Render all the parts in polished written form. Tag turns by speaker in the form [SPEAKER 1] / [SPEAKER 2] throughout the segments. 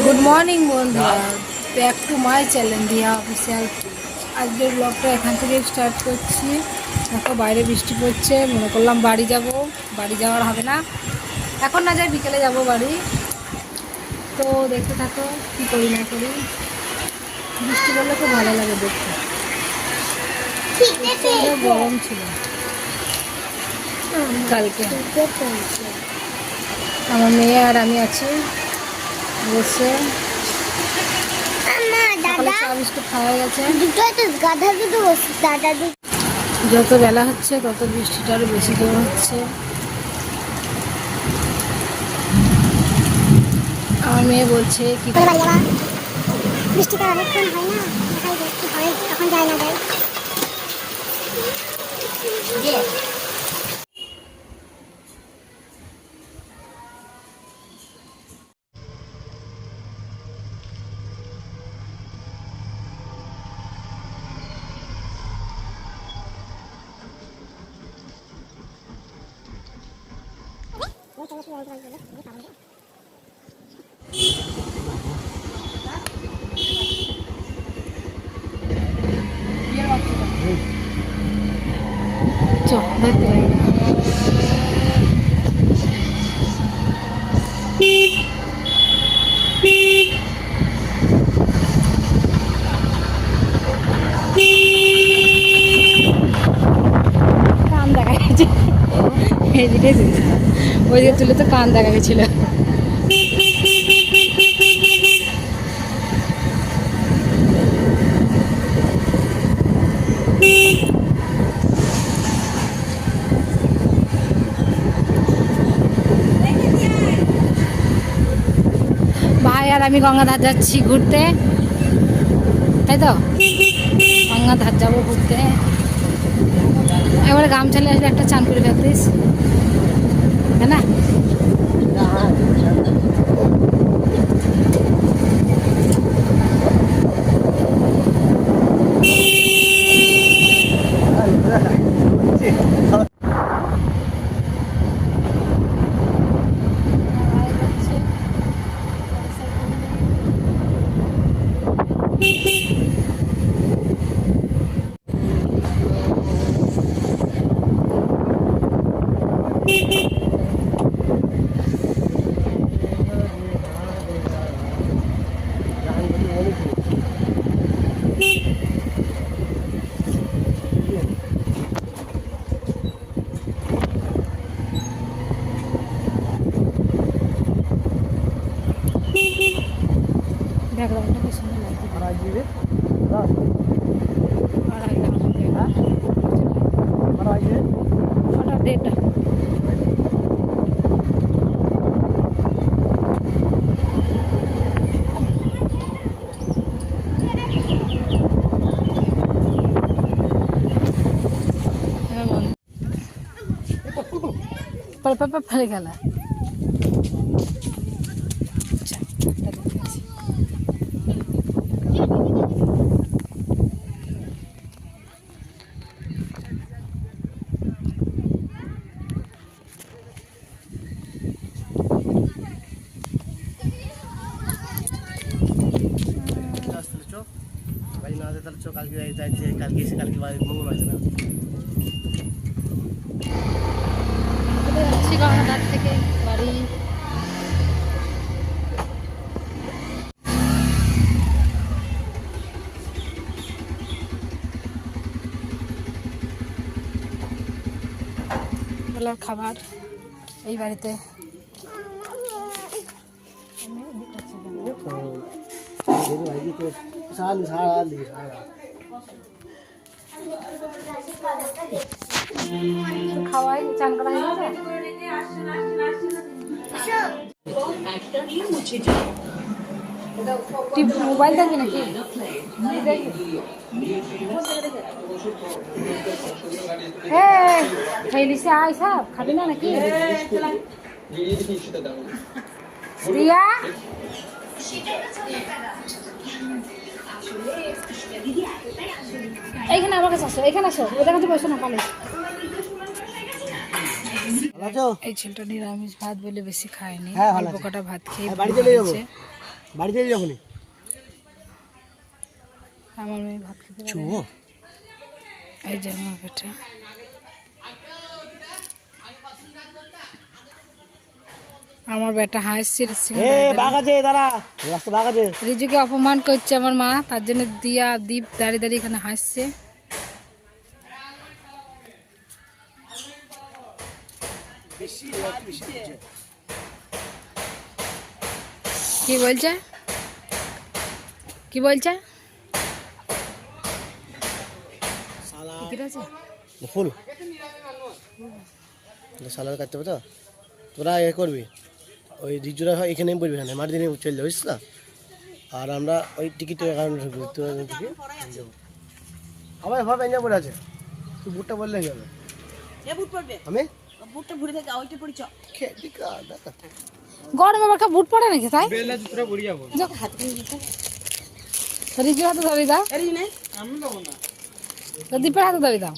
[SPEAKER 1] Good morning বন্ধুরা, back to my channel দিয়া official. আজকের ব্লগটা এখান থেকে স্টার্ট করছি। দেখো বাইরে বৃষ্টি পড়ছে, মনে করলাম বাড়ি যাব, বাড়ি যাওয়ার হবে না, এখন না যাই বিকেলে যাব বাড়ি। তো দেখতে থাকো কী করি না করি। বৃষ্টি পড়লে খুব ভালো লাগে দেখতে, গরম ছিল কালকে। আমার মেয়ে আর আমি আছি বসে, চা বিস্কুট খাওয়া গেছে। যত বেলা হচ্ছে তত বৃষ্টিটা আরো বেশি জোর হচ্ছে। আমার মেয়ে বলছে কি
[SPEAKER 2] বৃষ্টিটা অনেকক্ষণ হয় না, এখন যায় না যায়।
[SPEAKER 1] দেখতে কান দেখা গেছে, ওই দিকে তুলে তো কান দেখা গেছিল। ভাই আর আমি গঙ্গাধার যাচ্ছি ঘুরতে, তাই তো গঙ্গাধার যাবো ঘুরতে। এবারে গামছালে আসলে একটা চান করে ফেলতিস, তাই না? ব্যাকগ্রাউন্ডটা কি সুন্দর লাগছে। ওটা ডেটটা ফেলে গেল। গঙ্গাধার থেকে বাড়ি। বেলার খাবার এই বাড়িতে। খাওয়াই চান করা হয়ে গেছে। মোবাইল দেখবি নাকি? হ্যাঁ খেয়েলিসে আয় সব খাবি না নাকি? রিয়া এইখানে আমার কাছে আসো, এখানে আসো, ওদের কাছে বসো না পালে।
[SPEAKER 3] ভালো আছো?
[SPEAKER 1] এই ছেলেটা নিরামিষ ভাত বলে বেশি খায়নি,
[SPEAKER 3] হ্যাঁ, ভালো
[SPEAKER 1] অল্প
[SPEAKER 3] আছে।
[SPEAKER 1] কটা ভাত খেয়ে
[SPEAKER 3] বাড়ি চলে যাবো। বাড়ি চলে যাবো নি।
[SPEAKER 1] আমার মেয়ে ভাত খেতে পারে
[SPEAKER 3] চুমো
[SPEAKER 1] না। এই যে আমার বেটা, আমার বেটা হাসছে,
[SPEAKER 3] এ বাঘ আছে, দাঁড়া, রাস্তা বাঘ আছে।
[SPEAKER 1] রিজুকে অপমান করছে আমার মা, তার জন্য দীপ দাঁড়িয়ে দাঁড়িয়ে এখানে হাসছে। কি বলছে, কি বলছে? ঠিক আছে,
[SPEAKER 3] ফুল সালাদ কাটতে হবে তো, তোরা এ করবি, ওই রিজুরা হয় এখানে বলবি, এখানে মাটি দিনে চলে যাবো, বুঝছিস না? আর আমরা ওই টিকিটের কারণে ঢুকবি, তোরা ঢুকবি। আমার ভাব এনজয় করে আছে, তুই বুটটা বললে যাবে। আমি
[SPEAKER 4] বুটটা ভরে থাকে ওইটা পড়ি চ
[SPEAKER 3] খেলি দেখা
[SPEAKER 1] গরমে আবার বুট পড়ে নাকি তাই?
[SPEAKER 3] বেলা জুতরা পড়ি যাবো।
[SPEAKER 1] রিজুর হাতে ধরে দাও,
[SPEAKER 4] আরে না
[SPEAKER 1] দীপের হাতে ধরে দাও।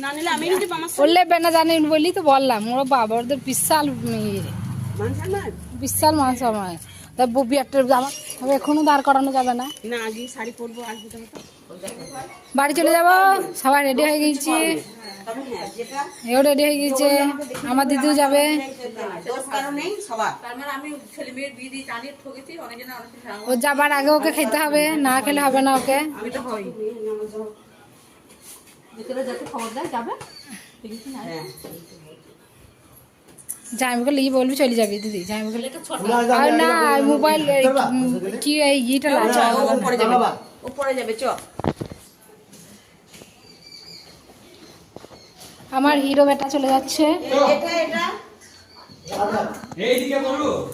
[SPEAKER 4] না নিলে আমি নিতে পামাস
[SPEAKER 1] বললে বেনা জানেন বলি তো বললাম, ওরা বাবা ওদের বিশাল
[SPEAKER 4] মানছ না
[SPEAKER 1] বিশাল মাংস আমার, তাই ববি একটা জামা তবে এখনো দাঁড় করানো যাবে না।
[SPEAKER 4] না আগে শাড়ি পরবো আসবো তবে তো
[SPEAKER 1] বাড়ি চলে যাব, সবাই রেডি হয়ে গেছি,
[SPEAKER 4] তবে হ্যাঁ যেটা
[SPEAKER 1] এও রেডি হয়ে গেছে, আমার দিদিও যাবে।
[SPEAKER 4] দোষ কারণ নেই সবার তার মানে আমি ছেলে মেয়ের বিয়ে দিয়ে জানিয়ে ঠকেছি অনেকজন অনেক
[SPEAKER 1] ও যাবার আগে ওকে খেতে হবে, না খেলে হবে না ওকে।
[SPEAKER 4] আমি তো হই ভিতরে যাতে খবর দেয় যাবে হ্যাঁ
[SPEAKER 1] জামাইকে লিয়ে বলবি চলে যাবি দিদি, জামাইকে আর না মোবাইল কি এই ইটা লাগছে,
[SPEAKER 4] পরে যাবে ও পরে যাবে চ
[SPEAKER 1] আমার হিরো বেটা চলে যাচ্ছে।
[SPEAKER 4] এটা এটা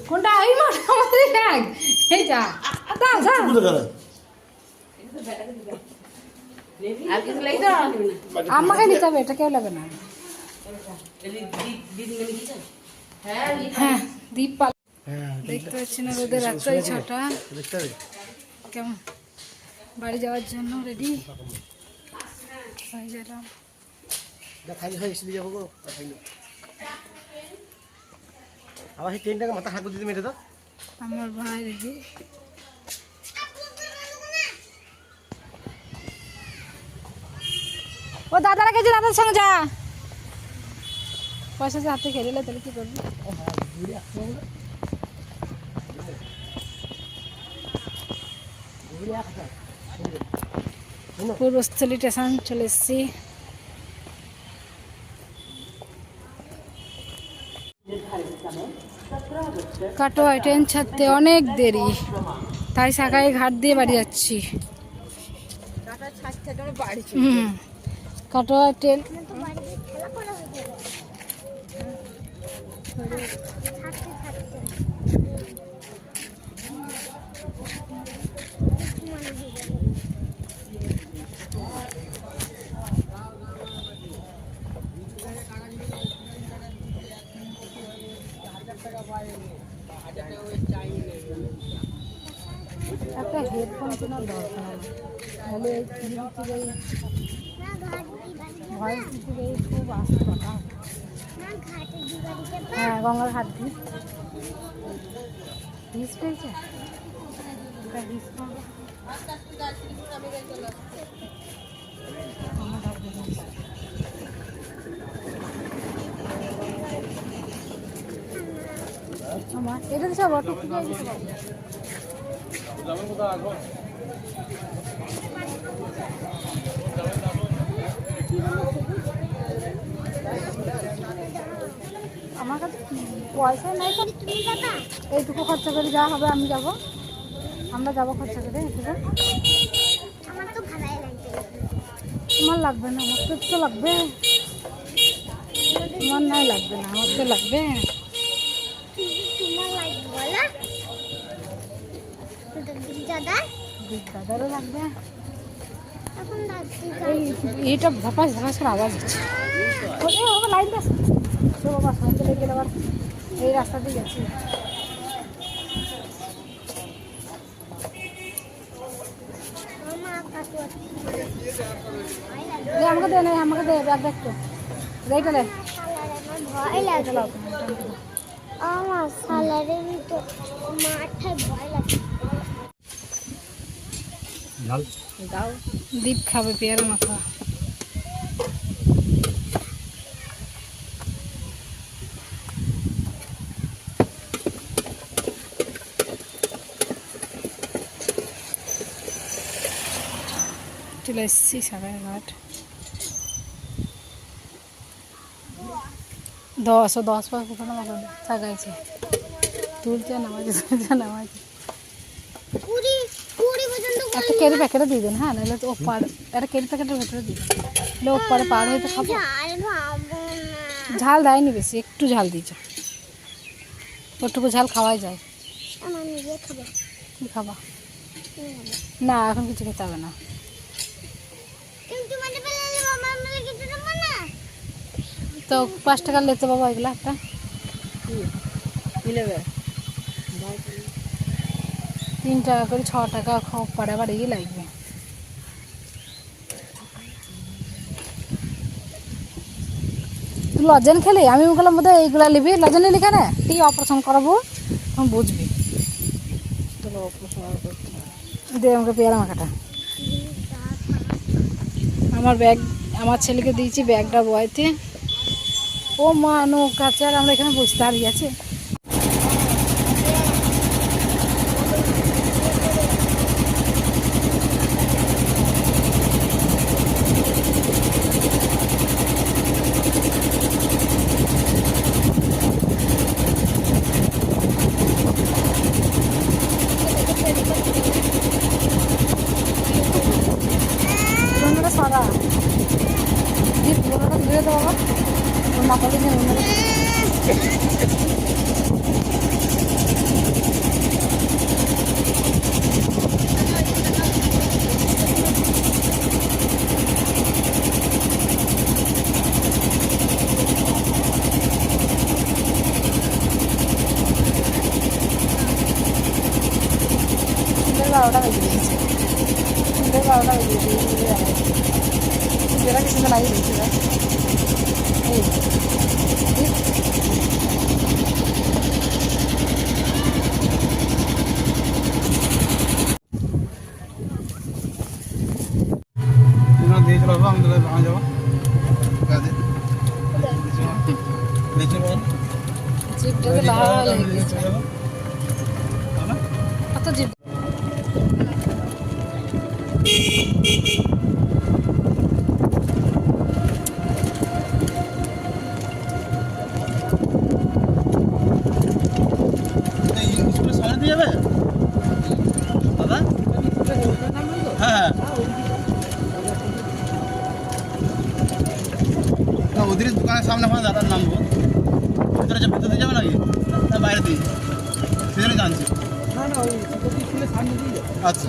[SPEAKER 1] কোনটা এই মাঠ আমাদের ব্যাগ, এই যা দাও যা,
[SPEAKER 4] আর কিছু লাগি তো
[SPEAKER 1] আমাকে নিতে হবে, এটা কেউ লাগবে না।
[SPEAKER 4] দিদি মানে কি চাই
[SPEAKER 1] হ্যাঁ দীপ পাল
[SPEAKER 3] হ্যাঁ
[SPEAKER 1] দেখতে পাচ্ছি না, রোদের এতই ছটা,
[SPEAKER 3] দেখতে হবে।
[SPEAKER 1] কেমন বাড়ি যাওয়ার জন্য রেডি হয়ে গেলাম।
[SPEAKER 3] খাই হয় এসে যাবো গো, আবার সেই ট্রেনটাকে মাথা হাঁকু দিতে মেরে তো।
[SPEAKER 1] আমার ভাই রেডি, ও দাদারা গেছে, দাদার সঙ্গে যা, পয়সা যে হাতে খেলে তাহলে কি করবি? পূর্বস্থলী স্টেশন চলে এসেছি। কাটোয়া ট্রেন ছাড়তে অনেক দেরি, তাই সাকাই ঘাট দিয়ে বাড়ি যাচ্ছি। কাটোয়া ট্রেন
[SPEAKER 2] তো বাড়িতে খেলা করা হয়ে যাবে থাকতে থাকতে মানে হয়ে যাবে
[SPEAKER 1] একটা হেডফোন কেনার দরকার, তাহলে এই টিভি থেকে
[SPEAKER 2] না ঘাটে দিবাড়িতে
[SPEAKER 1] ভয়েস দিতে গিয়ে খুব আসতে কথা।
[SPEAKER 2] না ঘাটে দিবাড়িতে
[SPEAKER 1] হ্যাঁ গঙ্গার ঘাট দিয়ে হিস পেয়েছে, একটা হিস পাবো। গঙ্গার ঘাট দিয়ে হিস। আমার এটা তো সব অটো থেকে দিতে পারবো। আমার কাছে পয়সা নেই তো,
[SPEAKER 2] তুমি বাবা
[SPEAKER 1] এইটুকু খরচা করে যা হবে আমি যাব, আমরা যাবো খরচা করে এইটুকু।
[SPEAKER 2] আমার তো ভাড়াই লাগবে
[SPEAKER 1] তোমার লাগবে না, আমার তো একটু লাগবে, তোমার নাই লাগবে না, আমার তো লাগবে।
[SPEAKER 2] তোমার লাগবে বলা দাদা
[SPEAKER 1] দাদারও লাগবে।
[SPEAKER 2] এখন দাদি
[SPEAKER 1] এইটা ধাপাস ধাপাস করে আওয়াজ হচ্ছে, বাবা লাইন দাস বাবা, সাইকেল লেগে আবার এই রাস্তা দিয়ে যাচ্ছি।
[SPEAKER 2] মামা কাকু
[SPEAKER 1] আমাকে দে, আমাকে দে ব্যাগ ব্যাগ তো এইটা লে
[SPEAKER 2] সালারে আমার ভয় লাগে। আমার সালারে তো মাথায় ভয় লাগে।
[SPEAKER 1] দাও দীপ খাবে পেয়ারা মাখা। চলে এসেছি সাগরঘাট 10 পার কোথাও মতো সাগাইছে তুলছে নামাইছে
[SPEAKER 2] কুড়ি পর্যন্ত
[SPEAKER 1] একটা কেরি প্যাকেটে দিয়ে দেন, হ্যাঁ নাহলে তো ও পার একটা কেরি প্যাকেটের ভেতরে দিয়ে দেন, নাহলে ও পরে পার হইতে খাবো।
[SPEAKER 2] ঝাল খাবো না।
[SPEAKER 1] ঝাল দেয়নি বেশি, একটু ঝাল দিয়েছে, ওটুকু ঝাল খাওয়াই যায়।
[SPEAKER 2] আমার নিজে খাবো।
[SPEAKER 1] কি খাবা? না এখন কিছু খেতে হবে না।
[SPEAKER 2] কিন্তু মানে বলে আমার মানে কিছু দেবো না।
[SPEAKER 1] তো 5 টাকা লেতে বাবা এগুলা একটা 3 টাকা করে 6 টাকা খাও পরে আবার এই লাগবে। তুই লজেন খেলি, আমি বললাম বোধহয় এইগুলা নিবি, লজেন নিলি কেন? তুই অপারেশন করাবো তখন বুঝবি। দে আমাকে পেয়ারা মাখাটা। আমার ব্যাগ আমার ছেলেকে দিয়েছি ব্যাগটা বয়তে। ও মা নৌকা আর আমরা এখানে বসতে দাঁড়িয়ে আছে। সারা ধুয়ে দেবো বাবা, ওর মাথাতে নিয়ে বারোটা বেজে দিয়েছে, 12টা বেজে দিয়েছে, যেটা কিছু লাগিয়ে দিয়েছিল এই
[SPEAKER 5] দিয়ে চলো আমি তাহলে ভাঙা যাবো
[SPEAKER 1] জিপটাতে লাল হয়ে গেছে কত জিপ।
[SPEAKER 5] স্কুলের সামনে দিয়ে যাবে দাদা? হ্যাঁ না ওদের দোকানের সামনে ওখানে দাদার নামবো, ভিতরে ভিতরে যাবে নাকি না বাইরে দিয়ে? সেজন্য জানছি। আচ্ছা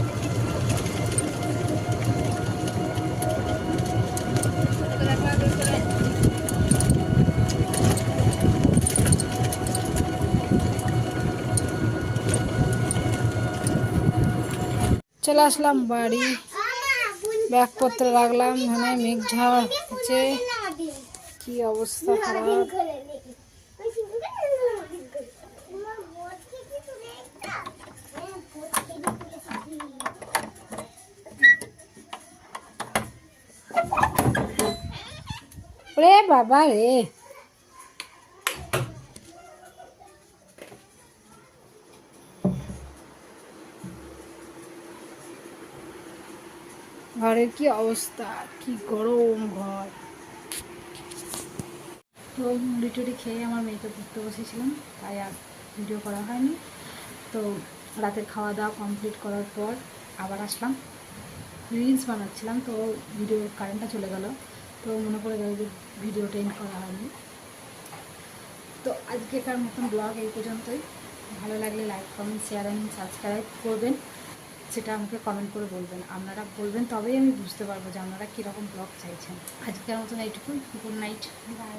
[SPEAKER 1] চলে আসলাম বাড়ি, ব্যাগপত্র রাখলাম, এখানে মেঘ ঝড় হচ্ছে, কি অবস্থা খারাপ। রে বাবা রে, ঘরের কি অবস্থা, কি গরম ঘর। তো মুড়ি টুড়ি খেয়ে আমার মেয়েকে পড়তে বসেছিলাম, তাই আর ভিডিও করা হয়নি। তো রাতের খাওয়া দাওয়া কমপ্লিট করার পর আবার আসলাম, রিলস বানাচ্ছিলাম, তো ভিডিও কারেন্টটা চলে গেল, তো মনে পড়ে গেল যে ভিডিওটা এন্ড করা হয়নি। তো আজকেকার মতন ব্লগ এই পর্যন্তই। ভালো লাগলে like comment share and subscribe করবেন, সেটা আমাকে কমেন্ট করে বলবেন। আপনারা বলবেন তবেই আমি বুঝতে পারবো যে আপনারা কীরকম ব্লগ চাইছেন। আজকের মতন এইটুকুই, গুড নাইট, বাই।